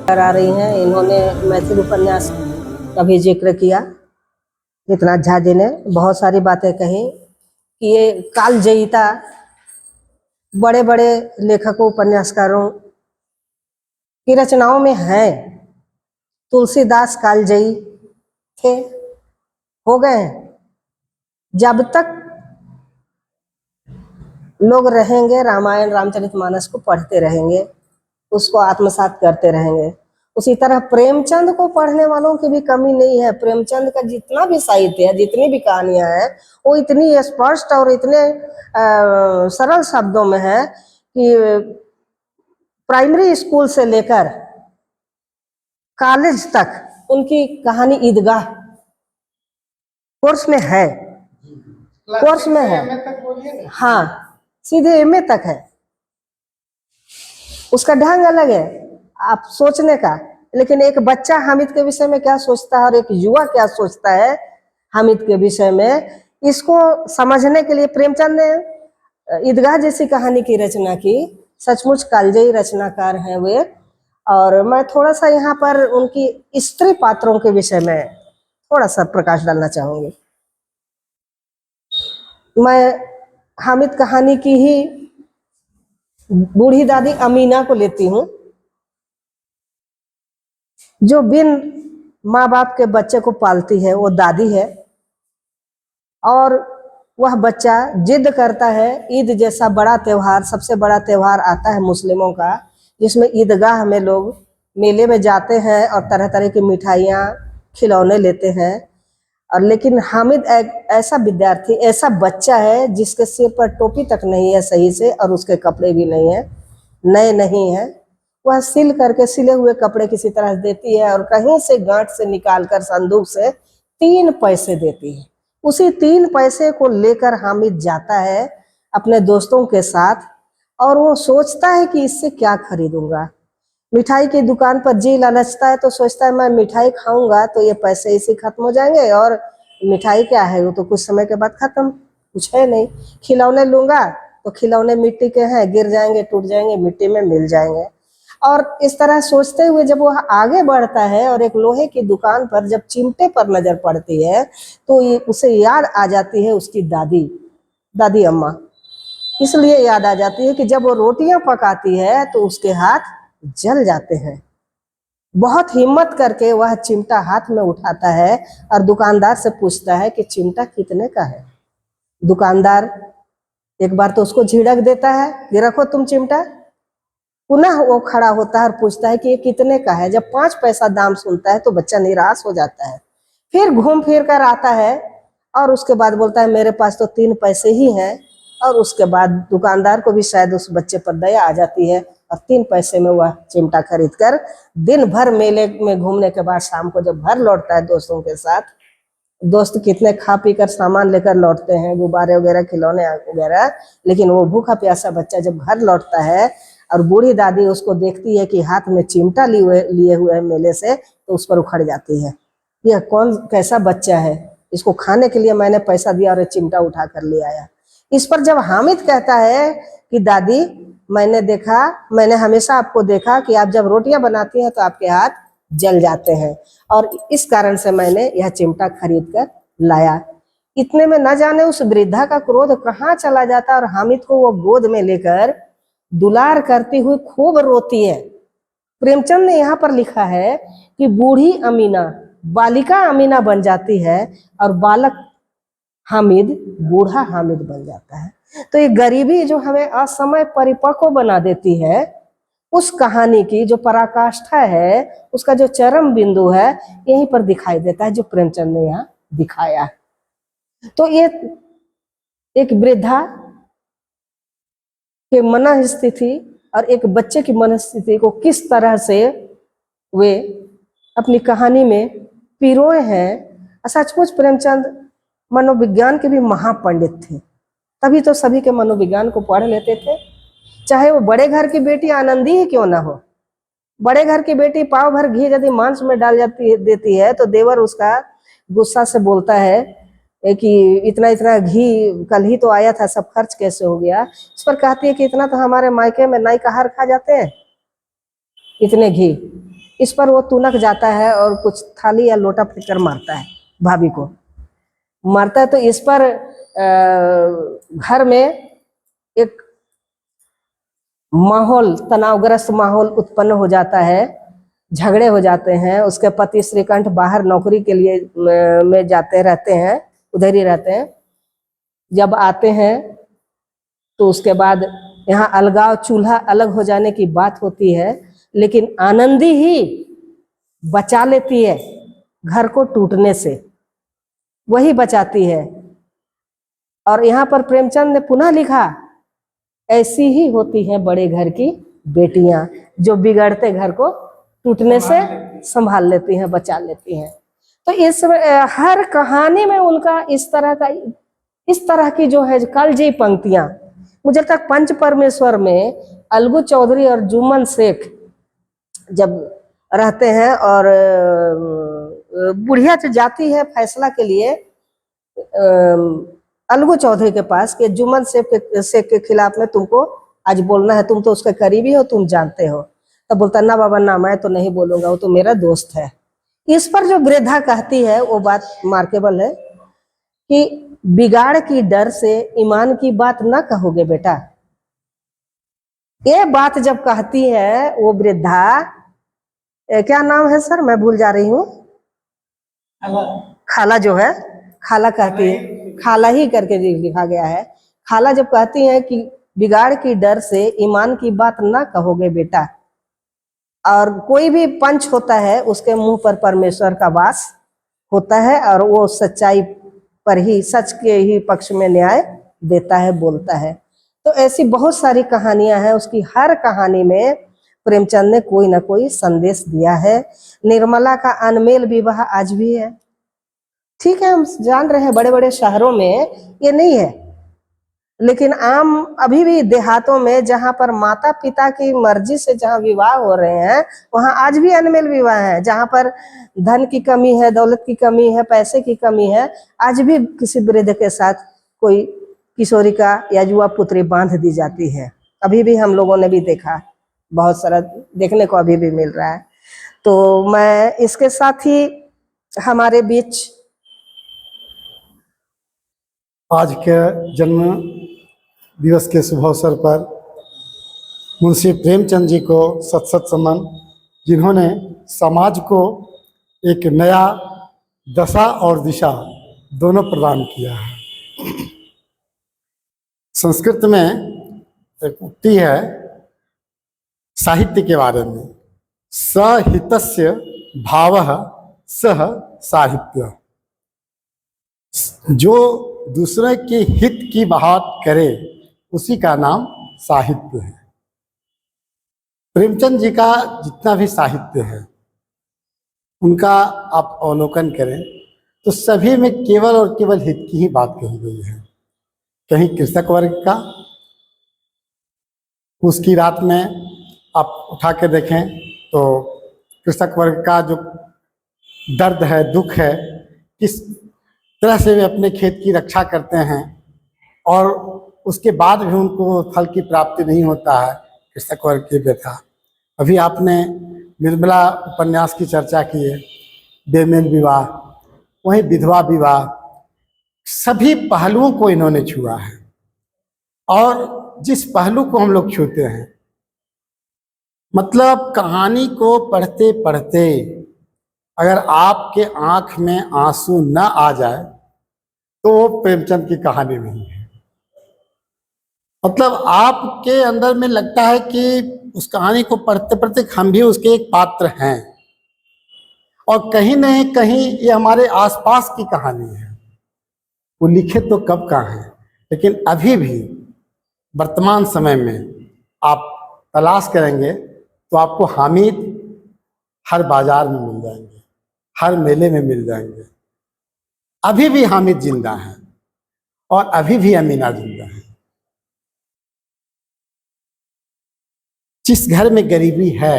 आ रही हैं। इन्होंने मैथिली उपन्यास का भी जिक्र किया। मिथिलानाथ झा जी ने बहुत सारी बातें कही कि ये कालजयिता बड़े बड़े लेखकों उपन्यासकारों की रचनाओं में है। तुलसीदास कालजयी थे, हो गए हैं। जब तक लोग रहेंगे रामायण रामचरितमानस को पढ़ते रहेंगे, उसको आत्मसात करते रहेंगे। उसी तरह प्रेमचंद को पढ़ने वालों की भी कमी नहीं है। प्रेमचंद का जितना भी साहित्य है, जितनी भी कहानियां हैं, वो इतनी स्पष्ट और इतने सरल शब्दों में है कि प्राइमरी स्कूल से लेकर कॉलेज तक उनकी कहानी ईदगाह कोर्स में है, कोर्स में है। हाँ, सीधे एमए तक है। उसका ढंग अलग है आप सोचने का, लेकिन एक बच्चा हामिद के विषय में क्या सोचता है और एक युवा क्या सोचता है हामिद के विषय में, इसको समझने के लिए प्रेमचंद ने ईदगाह जैसी कहानी की रचना की। सचमुच कालजयी रचनाकार हैं वे। और मैं थोड़ा सा यहाँ पर उनकी स्त्री पात्रों के विषय में थोड़ा सा प्रकाश डालना चाहूंगी। मैं हामिद कहानी की ही बूढ़ी दादी अमीना को लेती हूँ, जो बिन माँ बाप के बच्चे को पालती है। वो दादी है और वह बच्चा जिद करता है। ईद जैसा बड़ा त्योहार, सबसे बड़ा त्योहार आता है मुस्लिमों का, जिसमें ईदगाह में लोग मेले में जाते हैं और तरह तरह की मिठाइयाँ खिलौने लेते हैं। और लेकिन हामिद एक ऐसा विद्यार्थी, ऐसा बच्चा है जिसके सिर पर टोपी तक नहीं है सही से, और उसके कपड़े भी नहीं है, नए नहीं है। वह सिल करके सिले हुए कपड़े किसी तरह देती है और कहीं से गांठ से निकालकर संदूक से 3 पैसे देती है। उसी 3 पैसे को लेकर हामिद जाता है अपने दोस्तों के साथ, और वो सोचता है कि इससे क्या खरीदूंगा। मिठाई की दुकान पर जी ललचता है तो सोचता है मैं मिठाई खाऊंगा तो ये पैसे इसी खत्म हो जाएंगे, और मिठाई क्या है, वो तो कुछ समय के बाद खत्म, कुछ है नहीं। खिलौने लूंगा तो खिलौने मिट्टी के हैं, गिर जाएंगे, टूट जाएंगे, मिट्टी में मिल जाएंगे। और इस तरह सोचते हुए जब वह आगे बढ़ता है और एक लोहे की दुकान पर जब चिमटे पर नजर पड़ती है तो उसे याद आ जाती है उसकी दादी अम्मा। इसलिए याद आ जाती है कि जब वो रोटियां पकाती है तो उसके हाथ जल जाते हैं। बहुत हिम्मत करके वह चिमटा हाथ में उठाता है और दुकानदार से पूछता है कि चिमटा कितने का है। दुकानदार एक बार तो उसको झिड़क देता है कि रखो तुम चिमटा। पुनः वो खड़ा होता है और पूछता है कि ये कितने का है। जब 5 पैसा दाम सुनता है तो बच्चा निराश हो जाता है। फिर घूम फिर कर आता है और उसके बाद बोलता है मेरे पास तो 3 पैसे ही हैं। और उसके बाद दुकानदार को भी शायद उस बच्चे पर दया आ जाती है और 3 पैसे में वह चिमटा खरीद कर दिन भर मेले में घूमने के बाद शाम को जब घर लौटता है दोस्तों के साथ, दोस्त कितने खा पी कर सामान लेकर लौटते हैं, गुब्बारे वगैरह, खिलौने वगैरह, लेकिन वो भूखा प्यासा बच्चा जब घर लौटता है और बूढ़ी दादी उसको देखती है कि हाथ में चिमटा लिए हुए है मेले से, तो उस पर उखड़ जाती है। यह कौन कैसा बच्चा है, इसको खाने के लिए मैंने पैसा दिया और चिमटा उठा कर ले आया। इस पर जब हामिद कहता है कि दादी मैंने हमेशा आपको देखा कि आप जब रोटियां बनाती हैं तो आपके हाथ जल जाते हैं, और इस कारण से मैंने यह चिमटा खरीद कर लाया। इतने में न जाने उस वृद्धा का क्रोध कहाँ चला जाता और हामिद को वो गोद में लेकर दुलार करती हुई खूब रोती है। प्रेमचंद ने यहाँ पर लिखा है कि बूढ़ी अमीना बालिका अमीना बन जाती है और बालक हामिद बूढ़ा हामिद बन जाता है। तो ये गरीबी जो हमें असमय परिपक्व बना देती है, उस कहानी की जो पराकाष्ठा है, उसका जो चरम बिंदु है, यहीं पर दिखाई देता है जो प्रेमचंद ने यहाँ दिखाया है। तो ये एक वृद्धा के मन स्थिति और एक बच्चे की मन स्थिति को किस तरह से वे अपनी कहानी में पिरोए हैं। सचमुच प्रेमचंद मनोविज्ञान के भी महापंडित थे, तभी तो सभी के मनोविज्ञान को पढ़ लेते थे। चाहे वो बड़े घर की बेटी आनंदी ही क्यों ना हो। बड़े घर की बेटी पाव भर घी यदि मांस में डाल देती है तो देवर उसका गुस्सा से बोलता है कि इतना इतना घी कल ही तो आया था, सब खर्च कैसे हो गया। इस पर कहती है कि इतना तो हमारे मायके में नाई कहार खा जाते हैं, इतने घी। इस पर वो तुनक जाता है और कुछ थाली या लोटा फेंककर मारता है, भाभी को मारता है। तो इस पर घर में एक माहौल, तनावग्रस्त माहौल उत्पन्न हो जाता है, झगड़े हो जाते हैं। उसके पति श्रीकंठ बाहर नौकरी के लिए में जाते रहते हैं, उधर ही रहते हैं। जब आते हैं तो उसके बाद यहाँ अलगाव, चूल्हा अलग हो जाने की बात होती है, लेकिन आनंदी ही बचा लेती है घर को टूटने से, वही बचाती है। और यहाँ पर प्रेमचंद ने पुनः लिखा, ऐसी ही होती हैं बड़े घर की बेटियां, जो बिगड़ते घर को टूटने से संभाल लेती हैं, बचा लेती हैं। तो इस हर कहानी में उनका इस तरह की जो है कालजयी पंक्तियां, मुझे तक पंच परमेश्वर में अलगू चौधरी और जुम्मन शेख जब रहते हैं और बुढ़िया जो जाती है फैसला के लिए अलगू चौधरी के पास कि जुम्मन शेख के खिलाफ में तुमको आज बोलना है, तुम तो उसके करीबी हो, तुम जानते हो। तब बोलता, ना बाबा ना, मैं तो नहीं बोलूंगा, वो तो मेरा दोस्त है। इस पर जो वृद्धा कहती है वो बात मार्केबल है कि बिगाड़ की डर से ईमान की बात ना कहोगे बेटा। ये बात जब कहती है वो वृद्धा, क्या नाम है सर, मैं भूल जा रही हूँ, खाला जो है, खाला कहती है, खाला ही करके लिखा गया है। खाला जब कहती है कि बिगाड़ की डर से ईमान की बात ना कहोगे बेटा, और कोई भी पंच होता है उसके मुंह पर परमेश्वर का वास होता है, और वो सच्चाई पर ही, सच के ही पक्ष में न्याय देता है, बोलता है। तो ऐसी बहुत सारी कहानियां हैं, उसकी हर कहानी में प्रेमचंद ने कोई ना कोई संदेश दिया है। निर्मला का अनमेल विवाह आज भी है, ठीक है, हम जान रहे हैं बड़े बड़े शहरों में ये नहीं है, लेकिन आम अभी भी देहातों में जहां पर माता पिता की मर्जी से जहां विवाह हो रहे हैं, वहां आज भी अनमेल विवाह है। जहां पर धन की कमी है, दौलत की कमी है, पैसे की कमी है, आज भी किसी वृद्ध के साथ कोई किशोरिका या युवा पुत्री बांध दी जाती है। अभी भी हम लोगों ने भी देखा, बहुत सारा देखने को अभी भी मिल रहा है। तो मैं इसके साथ ही हमारे बीच आज के जन्म दिवस के शुभ अवसर पर मुंशी प्रेमचंद जी को सत सत सम्मान, जिन्होंने समाज को एक नया दशा और दिशा दोनों प्रदान किया है। संस्कृत में एक उक्ति है साहित्य के बारे में, सहितस्य भावः सह साहित्य। जो दूसरे के हित की बात करे उसी का नाम साहित्य है। प्रेमचंद जी का जितना भी साहित्य है उनका आप अवलोकन करें तो सभी में केवल और केवल हित की ही बात कही गई है। कहीं कृषक वर्ग का, उसकी रात में आप उठा के देखें तो कृषक वर्ग का जो दर्द है, दुख है, किस तरह से वे अपने खेत की रक्षा करते हैं और उसके बाद भी उनको फल की प्राप्ति नहीं होता है, कृषक वर्ग की व्यथा। अभी आपने निर्मला उपन्यास की चर्चा की है, बेमेल विवाह, वहीं विधवा विवाह, सभी पहलुओं को इन्होंने छुआ है। और जिस पहलू को हम लोग छूते हैं, मतलब कहानी को पढ़ते पढ़ते अगर आपके आंख में आंसू न आ जाए तो वो प्रेमचंद की कहानी नहीं है। मतलब आपके अंदर में लगता है कि उस कहानी को पढ़ते पढ़ते हम भी उसके एक पात्र हैं, और कहीं नहीं कहीं ये हमारे आसपास की कहानी है। वो लिखे तो कब का है, लेकिन अभी भी वर्तमान समय में आप तलाश करेंगे तो आपको हामिद हर बाजार में मिल जाएंगे, हर मेले में मिल जाएंगे। अभी भी हामिद जिंदा है और अभी भी अमीना जिंदा है। जिस घर में गरीबी है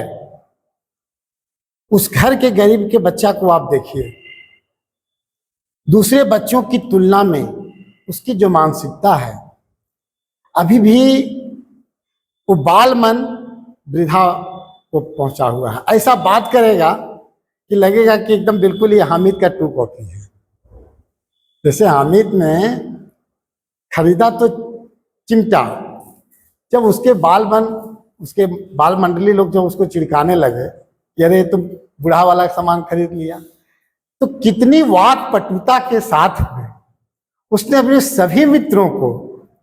उस घर के गरीब के बच्चा को आप देखिए, दूसरे बच्चों की तुलना में उसकी जो मानसिकता है, अभी भी वो बाल मन वृद्धा को पहुंचा हुआ है। ऐसा बात करेगा कि लगेगा कि एकदम बिल्कुल ये हामिद का टू कॉपी है। जैसे हामिद ने खरीदा तो चिमटा, जब उसके उसके बाल मंडली लोग जब उसको चिढ़काने लगे कि अरे तुम बुढ़ा वाला सामान खरीद लिया, तो कितनी वाक पटुता के साथ में उसने अपने सभी मित्रों को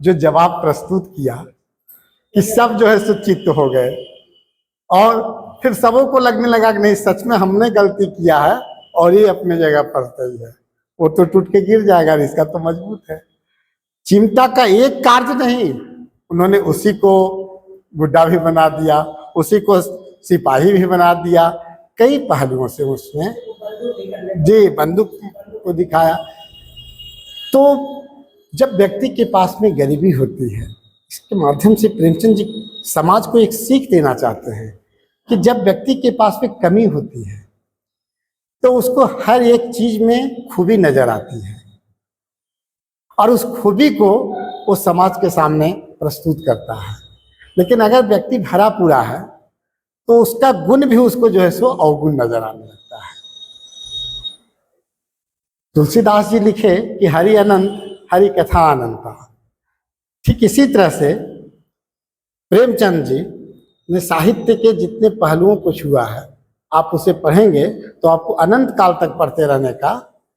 जो जवाब प्रस्तुत किया कि सब जो है सुचित्त हो गए, और फिर सबों को लगने लगा कि नहीं सच में हमने गलती किया है और ये अपने जगह पर सही है, वो तो टूट के गिर जाएगा, इसका तो मजबूत है। चिमटा का एक कार्य नहीं, उन्होंने उसी को गुड्डा भी बना दिया, उसी को सिपाही भी बना दिया, कई पहलुओं से उसने जी बंदूक को दिखाया। तो जब व्यक्ति के पास में गरीबी होती है, इसके माध्यम से प्रेमचंद जी समाज को एक सीख देना चाहते हैं कि जब व्यक्ति के पास में कमी होती है तो उसको हर एक चीज में खूबी नजर आती है और उस खूबी को वो समाज के सामने प्रस्तुत करता है। लेकिन अगर व्यक्ति भरा पूरा है तो उसका गुण भी उसको जो है सो अवगुण नजर आने लगता है। तुलसीदास जी लिखे कि हरि अनंत हरि कथा अनंता। ठीक इसी तरह से प्रेमचंद जी ने साहित्य के जितने पहलुओं को छुआ है, आप उसे पढ़ेंगे तो आपको अनंत काल तक पढ़ते रहने का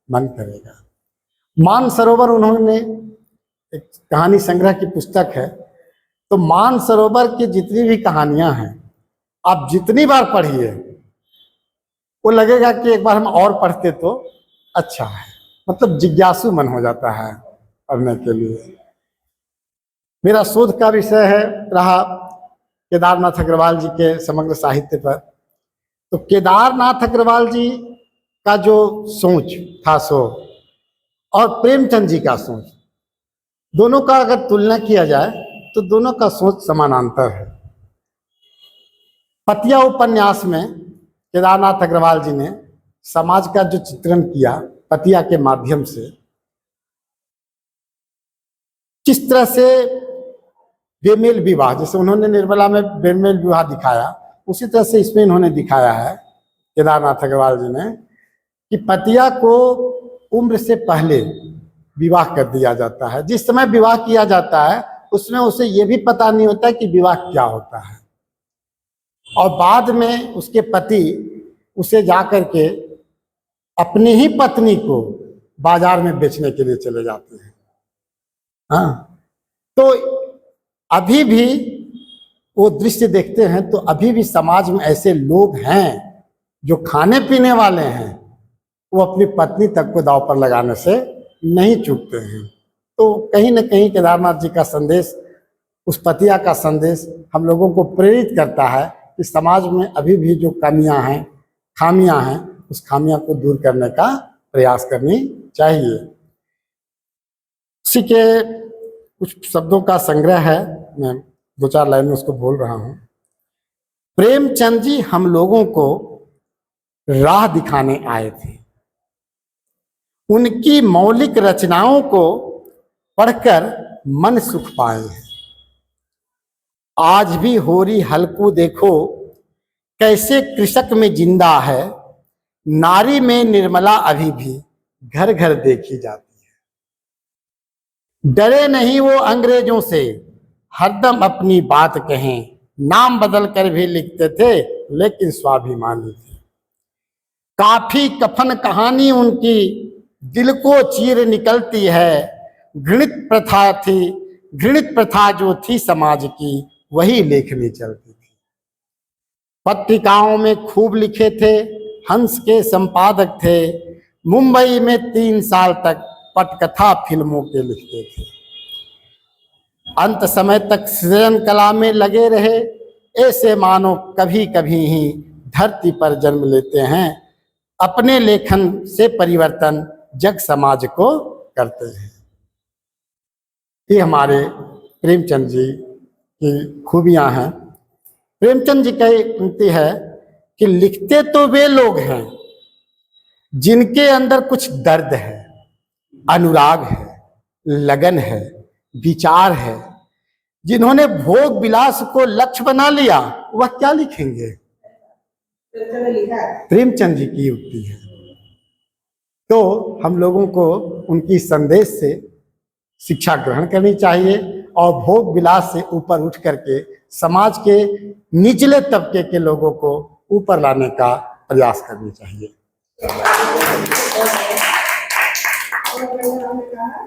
मन करेगा। मानसरोवर उन्होंने एक कहानी संग्रह की पुस्तक है, तो मानसरोवर की जितनी भी कहानियां हैं आप जितनी बार पढ़िए वो लगेगा कि एक बार हम और पढ़ते तो अच्छा है, मतलब जिज्ञासु मन हो जाता है पढ़ने के लिए। मेरा शोध का विषय है रहा केदारनाथ अग्रवाल जी के समग्र साहित्य पर। तो केदारनाथ अग्रवाल जी का जो सोच था सो और प्रेमचंद जी का सोच, दोनों का अगर तुलना किया जाए तो दोनों का सोच समानांतर है। पतिया उपन्यास में केदारनाथ अग्रवाल जी ने समाज का जो चित्रण किया पतिया के माध्यम से, किस तरह से बेमेल विवाह, जैसे उन्होंने निर्मला में बेमेल विवाह दिखाया, उसी तरह से इसमें इन्होंने दिखाया है केदारनाथ अग्रवाल जी ने कि पतिया को उम्र से पहले विवाह कर दिया जाता है। जिस समय विवाह किया जाता है उसमें उसे यह भी पता नहीं होता कि विवाह क्या होता है, और बाद में उसके पति उसे जाकर के अपनी ही पत्नी को बाजार में बेचने के लिए चले जाते हैं। हाँ, तो अभी भी वो दृश्य देखते हैं तो अभी भी समाज में ऐसे लोग हैं जो खाने पीने वाले हैं, वो अपनी पत्नी तक को दांव पर लगाने से नहीं चूकते हैं। तो कहीं ना कहीं केदारनाथ जी का संदेश, उस पतिया का संदेश हम लोगों को प्रेरित करता है कि समाज में अभी भी जो कमियां हैं, खामियां हैं, उस खामियां को दूर करने का प्रयास करनी चाहिए। उसी के कुछ शब्दों का संग्रह है, मैं 2-4 लाइन में उसको बोल रहा हूं। प्रेमचंद जी हम लोगों को राह दिखाने आए थे। उनकी मौलिक रचनाओं को पढ़कर मन सुख पाए हैं। आज भी होरी हल्कू देखो कैसे कृषक में जिंदा है, नारी में निर्मला अभी भी घर घर देखी जाती है। डरे नहीं वो अंग्रेजों से, हरदम अपनी बात कहें, नाम बदल कर भी लिखते थे लेकिन स्वाभिमानी थे। काफी कफन कहानी उनकी दिल को चीर निकलती है, घृणित प्रथा जो थी समाज की वही लेखनी चलती थी। पत्रिकाओं में खूब लिखे थे, हंस के संपादक थे, मुंबई में 3 साल तक पटकथा फिल्मों के लिखते थे। अंत समय तक सृजन कला में लगे रहे, ऐसे मानो कभी कभी ही धरती पर जन्म लेते हैं, अपने लेखन से परिवर्तन जग समाज को करते हैं। ये हमारे प्रेमचंद जी की खूबियां हैं। प्रेमचंद जी का एक पंक्ति है कि लिखते तो वे लोग हैं जिनके अंदर कुछ दर्द है, अनुराग है, लगन है, विचार है। जिन्होंने भोग विलास को लक्ष्य बना लिया वह क्या लिखेंगे? प्रेमचंद जी की उक्ति है। तो हम लोगों को उनकी संदेश से शिक्षा ग्रहण करनी चाहिए और भोग विलास से ऊपर उठ करके समाज के निचले तबके के लोगों को ऊपर लाने का प्रयास करनी चाहिए।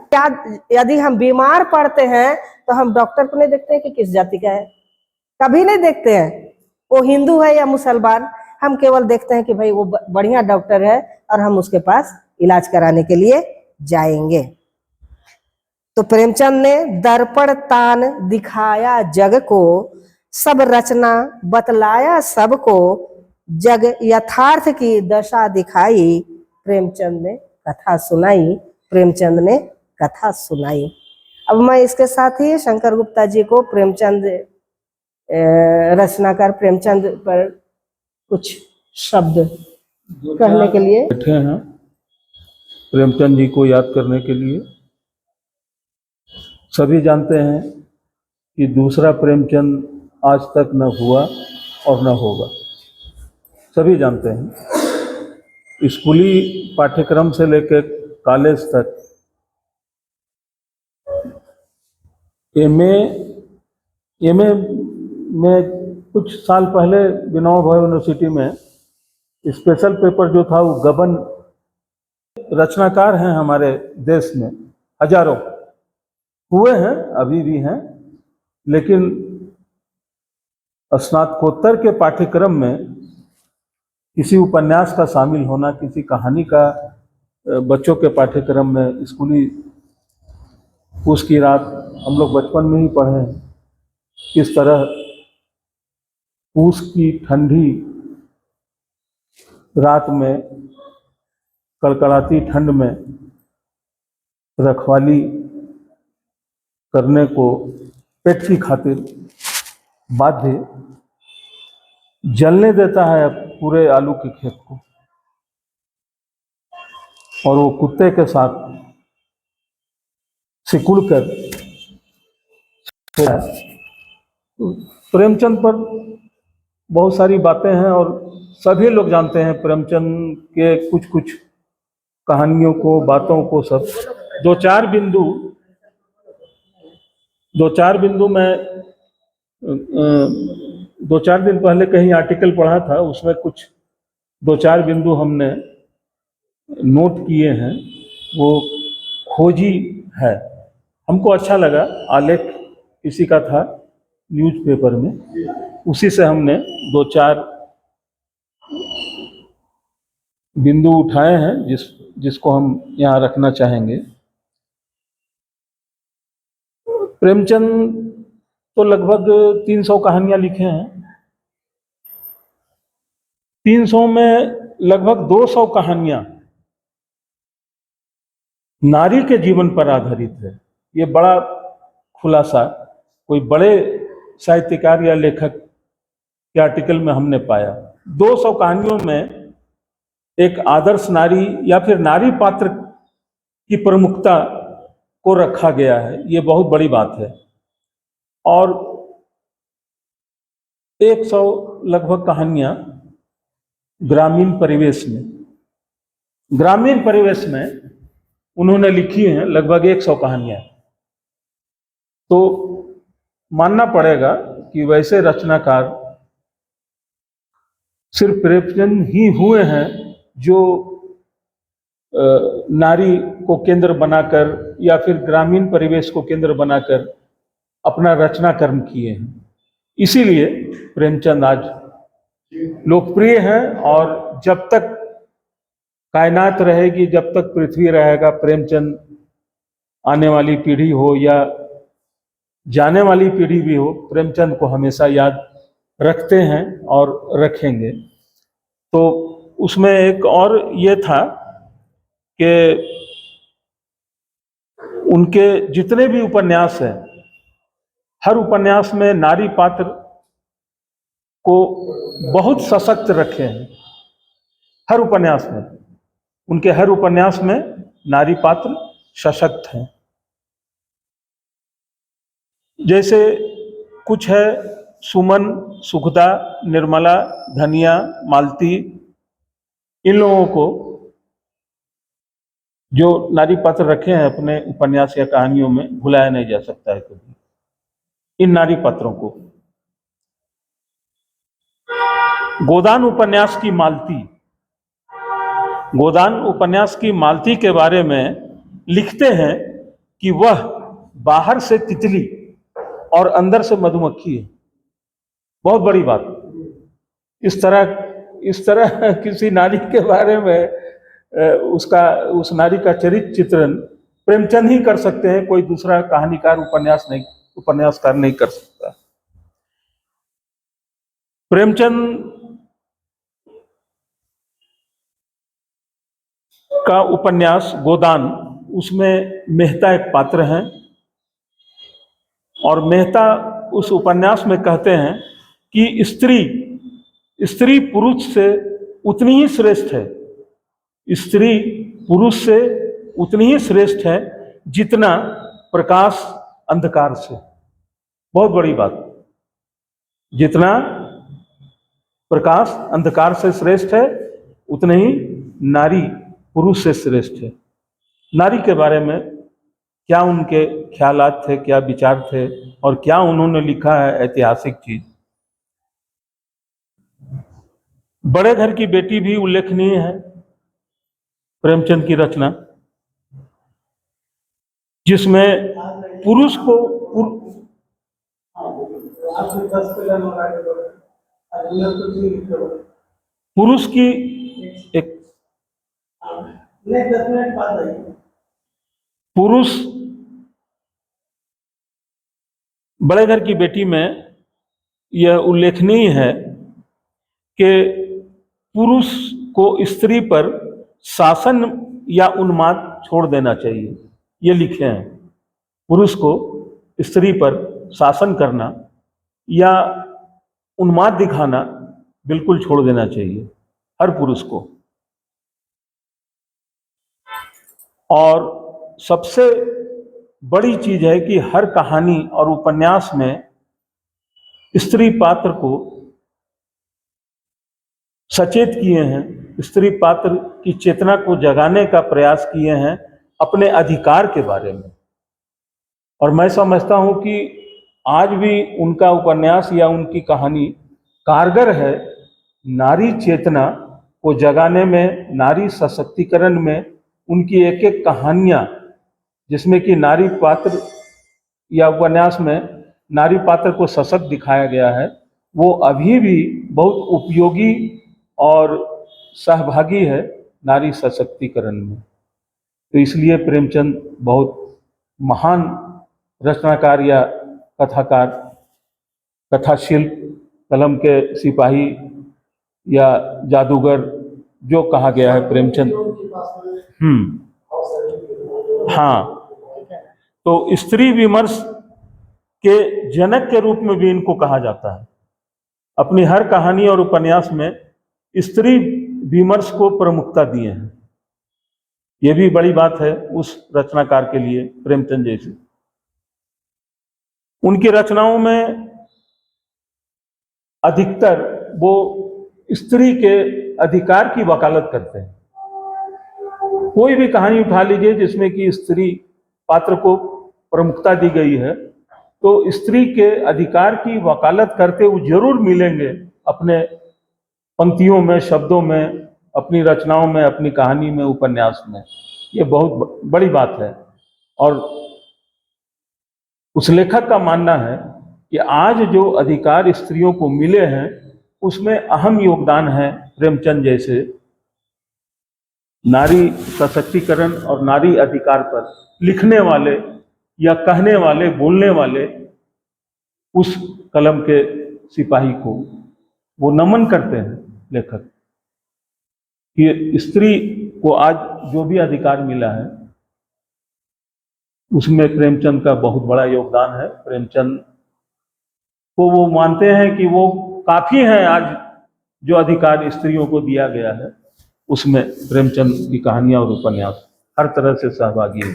क्या यदि हम बीमार पड़ते हैं तो हम डॉक्टर को नहीं देखते हैं कि किस जाति का है, कभी नहीं देखते हैं, वो हिंदू है या मुसलमान। हम केवल देखते हैं कि भाई वो बढ़िया डॉक्टर है और हम उसके पास इलाज कराने के लिए जाएंगे। तो प्रेमचंद ने दर्पण तान दिखाया जग को, सब रचना बतलाया सबको, जग यथार्थ की दशा दिखाई, प्रेमचंद ने कथा सुनाई, प्रेमचंद ने कथा सुनाई। अब मैं इसके साथ ही शंकर गुप्ता जी को प्रेमचंद रचनाकार प्रेमचंद पर कुछ शब्द कहने के लिए बैठे हैं प्रेमचंद जी को याद करने के लिए। सभी जानते हैं कि दूसरा प्रेमचंद आज तक न हुआ और न होगा, सभी जानते हैं। स्कूली पाठ्यक्रम से लेकर कॉलेज तक, एमए में कुछ साल पहले विनोबा भावे यूनिवर्सिटी में स्पेशल पेपर जो था वो गबन, रचनाकार हैं हमारे देश में हजारों हुए हैं, अभी भी हैं, लेकिन स्नातकोत्तर के पाठ्यक्रम में किसी उपन्यास का शामिल होना, किसी कहानी का बच्चों के पाठ्यक्रम में, स्कूली पूस की रात हम लोग बचपन में ही पढ़े हैं किस तरह पूस की ठंडी रात में, कड़कड़ाती ठंड में रखवाली करने को पेट की खातिर बाध्य जलने देता है पूरे आलू के खेत को, और वो कुत्ते के साथ सिकुड़ कर प्रेमचंद पर बहुत सारी बातें हैं और सभी लोग जानते हैं प्रेमचंद के कुछ कुछ कहानियों को, बातों को। सब दो चार बिंदु मैं 2-4 दिन पहले कहीं आर्टिकल पढ़ा था, उसमें कुछ 2-4 बिंदु हमने नोट किए हैं। वो खोजी है, हमको अच्छा लगा, आलेख किसी का था न्यूज़पेपर में, उसी से हमने 2-4 बिंदु उठाए हैं जिसको हम यहाँ रखना चाहेंगे। प्रेमचंद तो लगभग 300 कहानियां लिखे हैं। 300 में लगभग 200 कहानियां नारी के जीवन पर आधारित है। ये बड़ा खुलासा कोई बड़े साहित्यकार या लेखक के आर्टिकल में हमने पाया। 200 कहानियों में एक आदर्श नारी या फिर नारी पात्र की प्रमुखता को रखा गया है, ये बहुत बड़ी बात है। और 100 लगभग कहानियां ग्रामीण परिवेश में उन्होंने लिखी हैं, लगभग 100 कहानियां। तो मानना पड़ेगा कि वैसे रचनाकार सिर्फ प्रेमचंद ही हुए हैं जो नारी को केंद्र बनाकर या फिर ग्रामीण परिवेश को केंद्र बनाकर अपना रचना कर्म किए हैं। इसीलिए प्रेमचंद आज लोकप्रिय हैं, और जब तक कायनात रहेगी, जब तक पृथ्वी रहेगा, प्रेमचंद आने वाली पीढ़ी हो या जाने वाली पीढ़ी भी हो, प्रेमचंद को हमेशा याद रखते हैं और रखेंगे। तो उसमें एक और ये था कि उनके जितने भी उपन्यास हैं, हर उपन्यास में नारी पात्र को बहुत सशक्त रखे हैं। हर उपन्यास में, उनके हर उपन्यास में नारी पात्र सशक्त हैं। जैसे कुछ है सुमन, सुखदा, निर्मला, धनिया, मालती, इन लोगों को जो नारी पात्र रखे हैं अपने उपन्यास या कहानियों में, भुलाया नहीं जा सकता है कभी। इन नारी पात्रों को गोदान उपन्यास की मालती, गोदान उपन्यास की मालती के बारे में लिखते हैं कि वह बाहर से तितली और अंदर से मधुमक्खी है। बहुत बड़ी बात। इस तरह किसी नारी के बारे में उस नारी का चरित्र चित्रण प्रेमचंद ही कर सकते हैं, कोई दूसरा कहानीकार उपन्यासकार नहीं कर सकता। प्रेमचंद का उपन्यास गोदान, उसमें मेहता एक पात्र हैं और मेहता उस उपन्यास में कहते हैं कि स्त्री पुरुष से उतनी ही श्रेष्ठ है, स्त्री पुरुष से उतनी ही श्रेष्ठ है जितना प्रकाश अंधकार से। बहुत बड़ी बात। जितना प्रकाश अंधकार से श्रेष्ठ है उतने ही नारी पुरुष से श्रेष्ठ है। नारी के बारे में क्या उनके ख्यालात थे, क्या विचार थे और क्या उन्होंने लिखा है ऐतिहासिक चीज। बड़े घर की बेटी भी उल्लेखनीय है, प्रेमचंद की रचना, जिसमें पुरुष को पुरुष की एक पुरुष बड़े घर की बेटी में यह उल्लेखनीय है कि पुरुष को स्त्री पर शासन या उन्माद छोड़ देना चाहिए। ये लिखे हैं, पुरुष को स्त्री पर शासन करना या उन्माद दिखाना बिल्कुल छोड़ देना चाहिए हर पुरुष को। और सबसे बड़ी चीज है कि हर कहानी और उपन्यास में स्त्री पात्र को सचेत किए हैं, स्त्री पात्र की चेतना को जगाने का प्रयास किए हैं अपने अधिकार के बारे में। और मैं समझता हूं कि आज भी उनका उपन्यास या उनकी कहानी कारगर है नारी चेतना को जगाने में, नारी सशक्तिकरण में। उनकी एक एक कहानियां जिसमें कि नारी पात्र या उपन्यास में नारी पात्र को सशक्त दिखाया गया है, वो अभी भी बहुत उपयोगी और सहभागी है नारी सशक्तिकरण में। तो इसलिए प्रेमचंद बहुत महान रचनाकार या कथाकार, कथाशिल्प, कलम के सिपाही या जादूगर जो कहा गया है प्रेमचंद। हाँ, तो स्त्री विमर्श के जनक के रूप में भी इनको कहा जाता है। अपनी हर कहानी और उपन्यास में स्त्री विमर्श को प्रमुखता दिए हैं। यह भी बड़ी बात है उस रचनाकार के लिए, प्रेमचंद जैसे। उनकी रचनाओं में अधिकतर वो स्त्री के अधिकार की वकालत करते हैं। कोई भी कहानी उठा लीजिए जिसमें कि स्त्री पात्र को प्रमुखता दी गई है, तो स्त्री के अधिकार की वकालत करते हुए जरूर मिलेंगे अपने पंक्तियों में, शब्दों में, अपनी रचनाओं में, अपनी कहानी में, उपन्यास में। ये बहुत बड़ी बात है। और उस लेखक का मानना है कि आज जो अधिकार स्त्रियों को मिले हैं उसमें अहम योगदान है प्रेमचंद जैसे नारी सशक्तिकरण और नारी अधिकार पर लिखने वाले या कहने वाले, बोलने वाले उस कलम के सिपाही को वो नमन करते हैं लेखक कि स्त्री को आज जो भी अधिकार मिला है उसमें प्रेमचंद का बहुत बड़ा योगदान है। प्रेमचंद को वो मानते हैं कि वो काफी है आज जो अधिकार स्त्रियों को दिया गया है, उसमें प्रेमचंद की कहानियां और उपन्यास हर तरह से सहभागी है।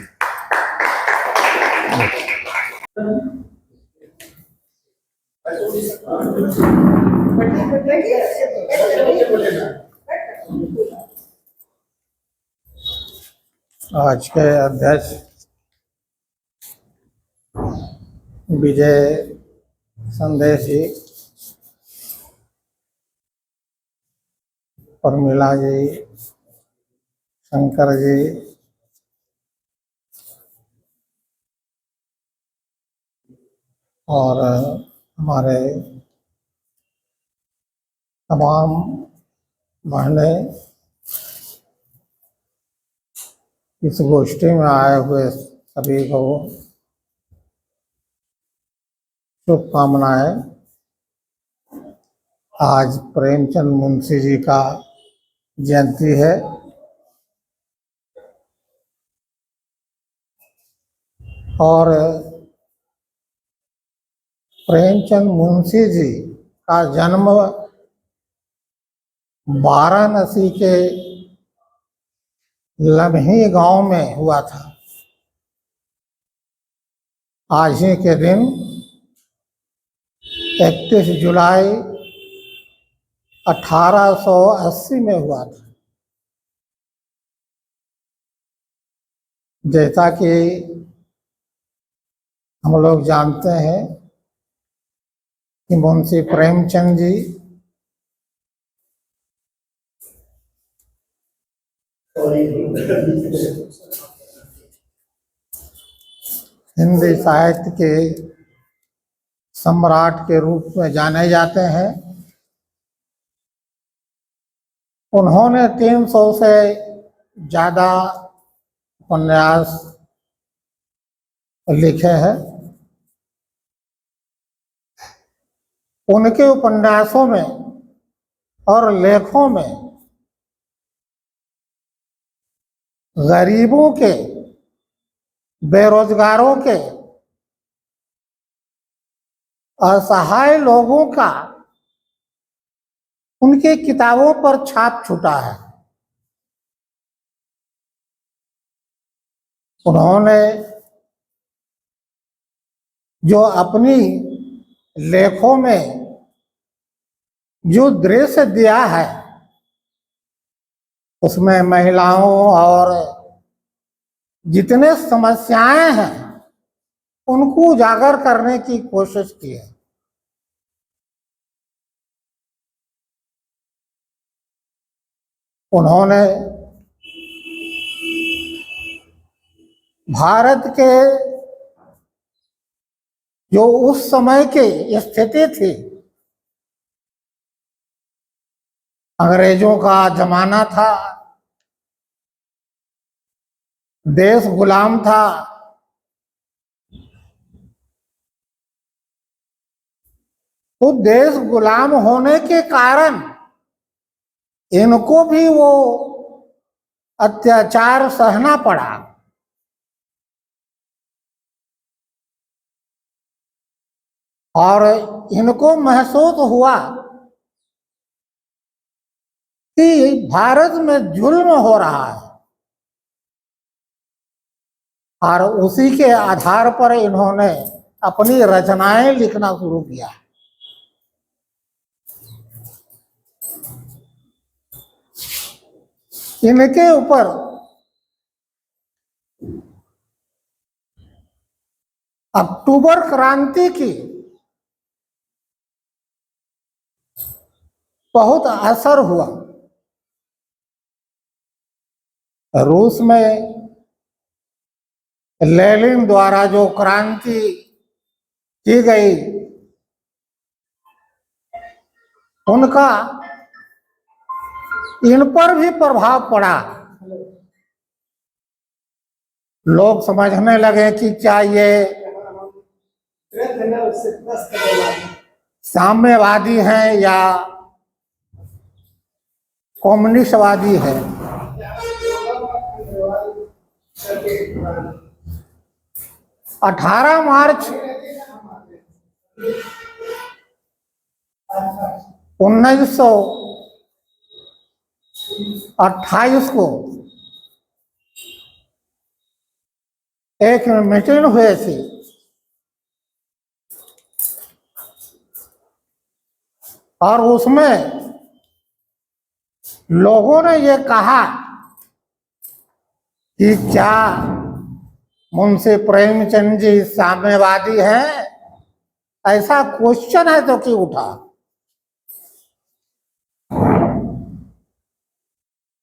आज के अध्यक्ष विजय संदेश जी, उर्मिला जी, शंकर जी, और हमारे तमाम बहनें, इस गोष्ठी में आए हुए सभी को शुभकामनाएं। आज प्रेमचंद मुंशी जी का जयंती है और प्रेमचंद मुंशी जी का जन्म वाराणसी के लम्ही गांव में हुआ था। आज ही के दिन 31 जुलाई 1880 में हुआ था। जैसा कि हम लोग जानते हैं कि मुंशी प्रेमचंद जी हिंदी साहित्य के सम्राट के रूप में जाने जाते हैं। उन्होंने 300 से ज़्यादा उपन्यास लिखे हैं। उनके उपन्यासों में और लेखों में गरीबों के, बेरोजगारों के, असहाय लोगों का उनके किताबों पर छाप छूटा है। उन्होंने जो अपनी लेखों में जो दृश्य दिया है, उसमें महिलाओं और जितने समस्याएं हैं उनको उजागर करने की कोशिश की है। उन्होंने भारत के जो उस समय की स्थिति थी, अंग्रेजों का जमाना था, देश गुलाम था, तो देश गुलाम होने के कारण इनको भी वो अत्याचार सहना पड़ा। और इनको महसूस हुआ कि भारत में जुल्म हो रहा है, और उसी के आधार पर इन्होंने अपनी रचनाएं लिखना शुरू किया। इनके ऊपर अक्टूबर क्रांति की बहुत असर हुआ। रूस में लेनिन द्वारा जो क्रांति की गई, उनका इन पर भी प्रभाव पड़ा। लोग समझने लगे कि क्या ये साम्यवादी हैं या कम्युनिस्टवादी है। 18 मार्च 1928 को एक मीटिंग हुई थी और उसमें लोगों ने ये कहा कि क्या मुंशी प्रेमचंद जी साम्यवादी हैं, ऐसा क्वेश्चन है तो कि उठा।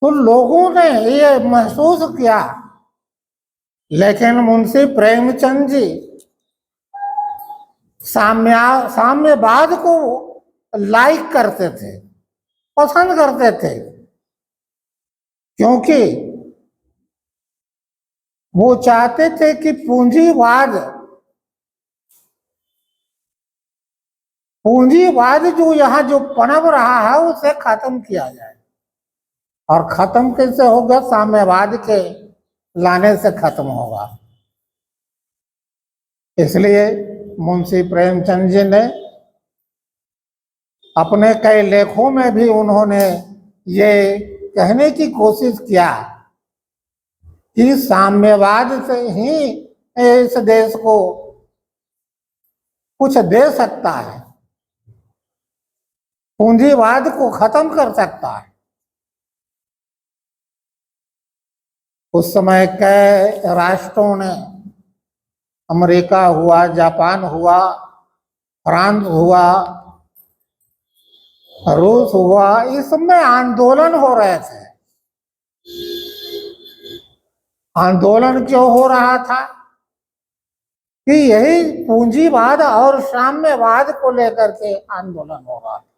तो लोगों ने ये महसूस किया, लेकिन मुंशी प्रेमचंद जी साम्यवाद को लाइक करते थे, पसंद करते थे, क्योंकि वो चाहते थे कि पूंजीवाद जो यहाँ जो पनप रहा है उसे खत्म किया जाए। और खत्म कैसे होगा? साम्यवाद के लाने से खत्म होगा। इसलिए मुंशी प्रेमचंद जी ने अपने कई लेखों में भी उन्होंने ये कहने की कोशिश किया कि साम्यवाद से ही इस देश को कुछ दे सकता है, पूंजीवाद को खत्म कर सकता है। उस समय कई राष्ट्रों ने, अमेरिका हुआ, जापान हुआ, फ्रांस हुआ, रूस हुआ, इसमें आंदोलन हो रहे थे। आंदोलन क्यों हो रहा था? कि यही पूंजीवाद और साम्यवाद को लेकर के आंदोलन हो रहा था।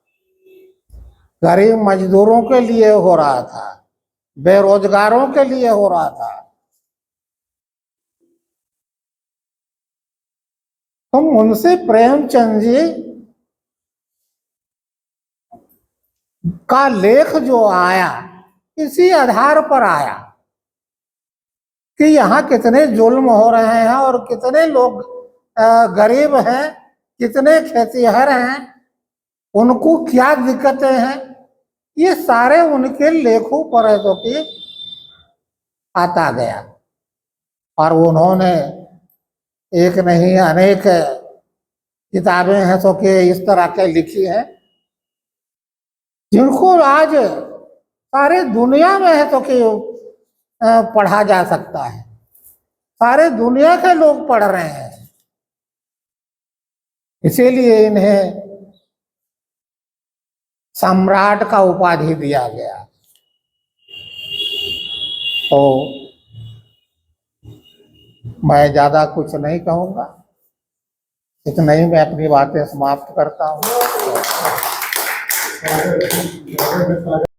गरीब मजदूरों के लिए हो रहा था, बेरोजगारों के लिए हो रहा था। तो मुंशी प्रेमचंद जी का लेख जो आया, इसी आधार पर आया कि यहाँ कितने जुल्म हो रहे हैं और कितने लोग गरीब हैं, कितने खेतिहर हैं, उनको क्या दिक्कतें हैं, ये सारे उनके लेखों पर है तो कि आता गया। और उन्होंने एक नहीं अनेक किताबें हैं तो कि इस तरह के लिखी हैं, जिनको आज सारे दुनिया में है तो कि पढ़ा जा सकता है, सारे दुनिया के लोग पढ़ रहे हैं। इसीलिए इन्हें सम्राट का उपाधि दिया गया। तो मैं ज्यादा कुछ नहीं कहूंगा, इतना ही मैं अपनी बातें समाप्त करता हूँ।